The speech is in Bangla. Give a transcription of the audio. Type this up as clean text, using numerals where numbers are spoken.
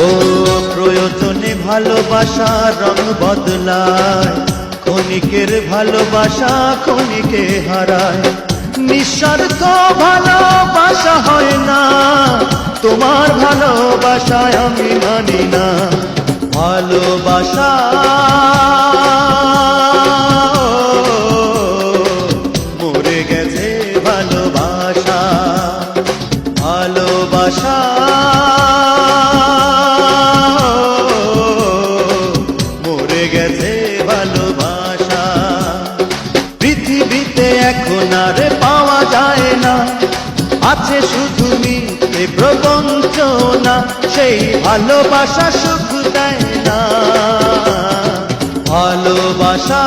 ও প্রয়োজনে ভালোবাসা রং বদলায়, ক্ষণিকের ভালোবাসা ক্ষণিকে হারায়। নিঃস্বার্থ ভালোবাসা হয় না, তোমার ভালোবাসায় আমি মানি না। ভালোবাসা মরে গেছে, ভালোবাসা ভালোবাসা মরে গেছে, ভালোবাসা পৃথিবীতে এখন আর পাওয়া যায় না। আছে শুধু মিথ্যে প্রবঞ্চনা, সেই ভালোবাসা সুখ দেয় না। ভালোবাসা